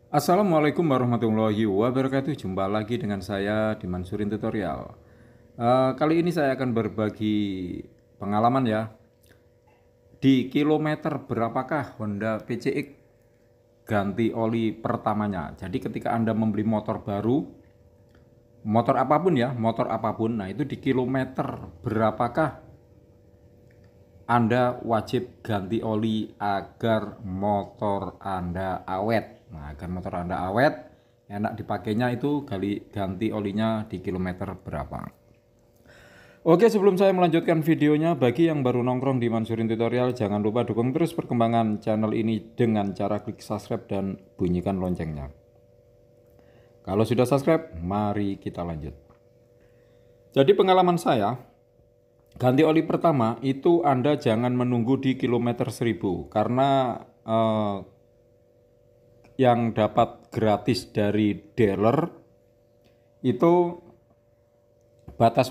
Assalamualaikum warahmatullahi wabarakatuh. Jumpa lagi dengan saya di Mansurin Tutorial. Kali ini saya akan berbagi pengalaman ya. Di kilometer berapakah Honda PCX ganti oli pertamanya? Jadi ketika Anda membeli motor baru, motor apapun, nah itu di kilometer berapakah Anda wajib ganti oli agar motor Anda awet. Nah, agar motor Anda awet, enak dipakainya itu ganti olinya di kilometer berapa. Oke, sebelum saya melanjutkan videonya, bagi yang baru nongkrong di Mansurin Tutorial, jangan lupa dukung terus perkembangan channel ini dengan cara klik subscribe dan bunyikan loncengnya. Kalau sudah subscribe, mari kita lanjut. Jadi pengalaman saya, ganti oli pertama itu Anda jangan menunggu di kilometer 1000 karena yang dapat gratis dari dealer itu batas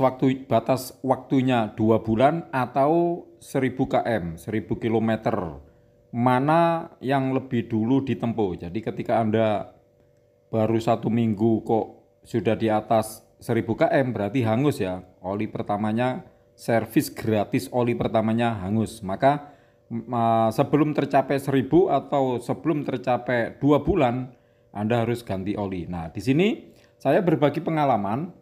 waktunya 2 bulan atau 1000 km, 1000 km. Mana yang lebih dulu ditempuh. Jadi ketika Anda baru 1 minggu kok sudah di atas 1000 km berarti hangus ya. Oli pertamanya, servis gratis oli pertamanya hangus. Maka sebelum tercapai 1000 atau sebelum tercapai 2 bulan Anda harus ganti oli. Nah, di sini saya berbagi pengalaman.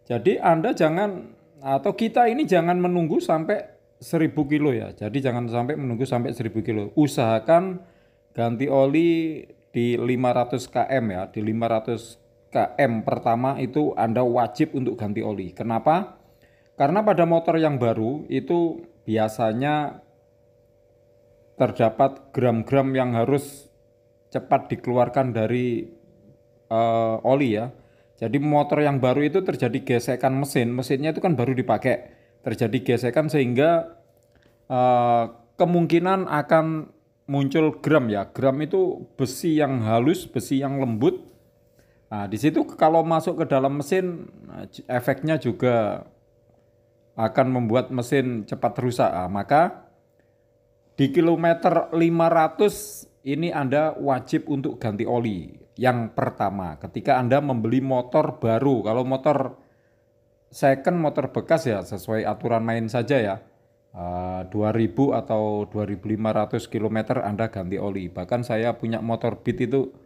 Jadi Anda jangan atau kita ini jangan menunggu sampai 1000 kilo ya. Jadi jangan sampai menunggu sampai 1000 kilo. Usahakan ganti oli di 500 km ya. Di 500 km pertama itu Anda wajib untuk ganti oli. Kenapa? Karena pada motor yang baru itu biasanya terdapat gram-gram yang harus cepat dikeluarkan dari oli ya. Jadi motor yang baru itu terjadi gesekan mesinnya itu kan baru dipakai, terjadi gesekan sehingga kemungkinan akan muncul gram ya. Gram itu besi yang halus, besi yang lembut. Nah, di situ kalau masuk ke dalam mesin, efeknya juga akan membuat mesin cepat rusak. Nah, maka di kilometer 500 ini Anda wajib untuk ganti oli. Yang pertama, ketika Anda membeli motor baru, kalau motor second, motor bekas ya sesuai aturan main saja ya. 2000 atau 2500 km Anda ganti oli. Bahkan saya punya motor Beat itu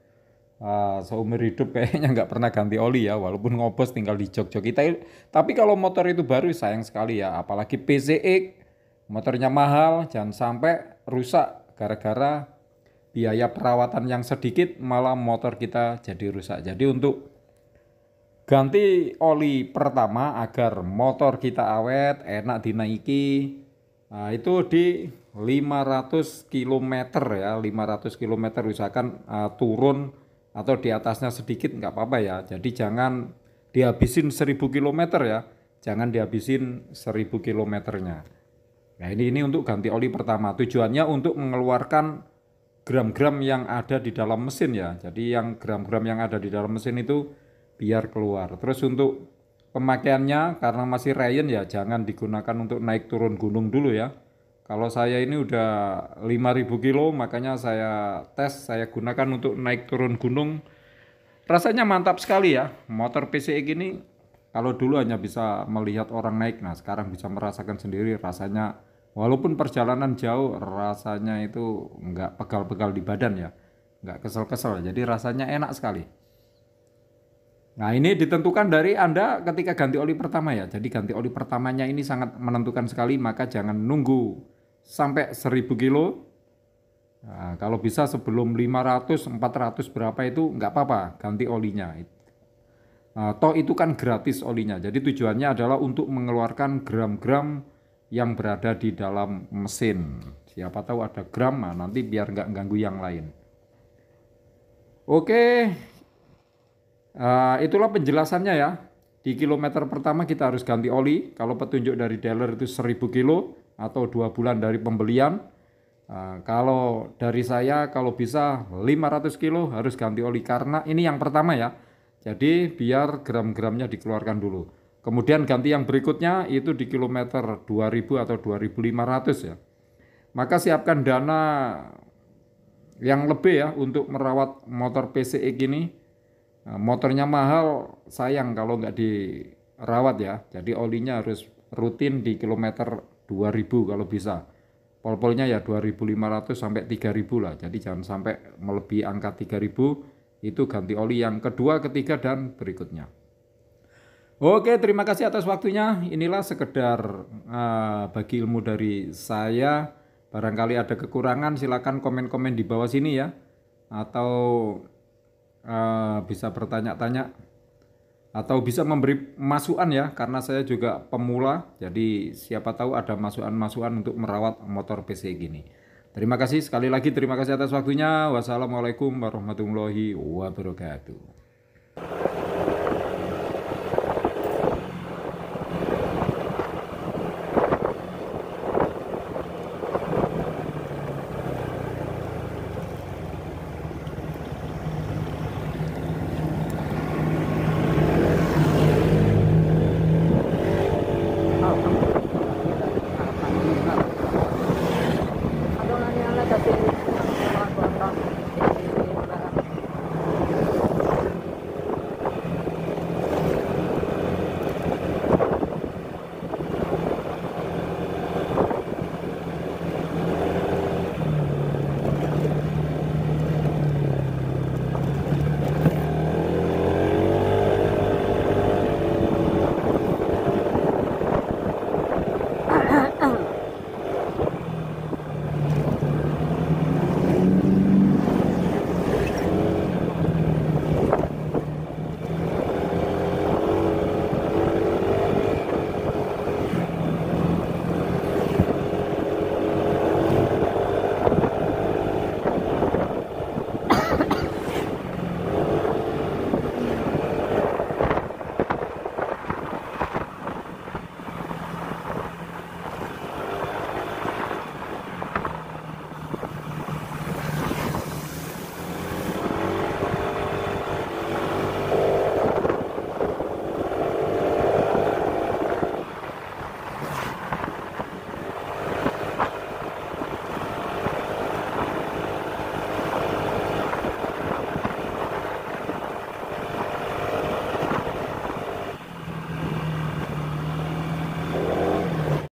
seumur hidup kayaknya nggak pernah ganti oli ya, walaupun ngobos tinggal di jok-jok kita. Tapi kalau motor itu baru sayang sekali ya, apalagi PCX, motornya mahal, jangan sampai rusak gara-gara biaya perawatan yang sedikit malah motor kita jadi rusak. Jadi untuk ganti oli pertama agar motor kita awet, enak dinaiki, nah itu di 500 km ya, 500 km usahakan turun atau di atasnya sedikit nggak apa-apa ya. Jadi jangan dihabisin 1000 km ya, jangan dihabisin 1000 kilometernya. Nah ini untuk ganti oli pertama, tujuannya untuk mengeluarkan gram-gram yang ada di dalam mesin ya. Jadi yang gram-gram yang ada di dalam mesin itu biar keluar. Terus untuk pemakaiannya karena masih rayon ya jangan digunakan untuk naik turun gunung dulu ya. Kalau saya ini udah 5000 kilo makanya saya tes, saya gunakan untuk naik turun gunung. Rasanya mantap sekali ya. Motor PCX ini kalau dulu hanya bisa melihat orang naik, nah sekarang bisa merasakan sendiri rasanya. Walaupun perjalanan jauh, rasanya itu nggak pegal-pegal di badan ya, nggak kesel-kesel. Jadi rasanya enak sekali. Nah ini ditentukan dari Anda ketika ganti oli pertama ya. Jadi ganti oli pertamanya ini sangat menentukan sekali, maka jangan nunggu sampai 1000 kilo. Nah, kalau bisa sebelum 500, 400 berapa itu nggak apa-apa ganti olinya. Nah, toh itu kan gratis olinya. Jadi tujuannya adalah untuk mengeluarkan gram-gram yang berada di dalam mesin. Siapa tahu ada gram, nah nanti biar nggak ganggu yang lain. Oke, itulah penjelasannya ya. Di kilometer pertama kita harus ganti oli. Kalau petunjuk dari dealer itu 1000 kilo atau 2 bulan dari pembelian. Kalau dari saya kalau bisa 500 kilo harus ganti oli karena ini yang pertama ya. Jadi biar gram-gramnya dikeluarkan dulu. Kemudian ganti yang berikutnya itu di kilometer 2000 atau 2500 ya. Maka siapkan dana yang lebih ya untuk merawat motor PCX ini. Nah, motornya mahal, sayang kalau nggak dirawat ya. Jadi olinya harus rutin di kilometer 2000 kalau bisa. Pol-polnya ya 2500 sampai 3000 lah. Jadi jangan sampai melebihi angka 3000, itu ganti oli yang kedua, ketiga, dan berikutnya. Oke, terima kasih atas waktunya. Inilah sekedar bagi ilmu dari saya. Barangkali ada kekurangan, silakan komen-komen di bawah sini ya. Atau bisa bertanya-tanya. Atau bisa memberi masukan ya, karena saya juga pemula. Jadi siapa tahu ada masukan-masukan untuk merawat motor PC gini. Terima kasih sekali lagi, terima kasih atas waktunya. Wassalamualaikum warahmatullahi wabarakatuh.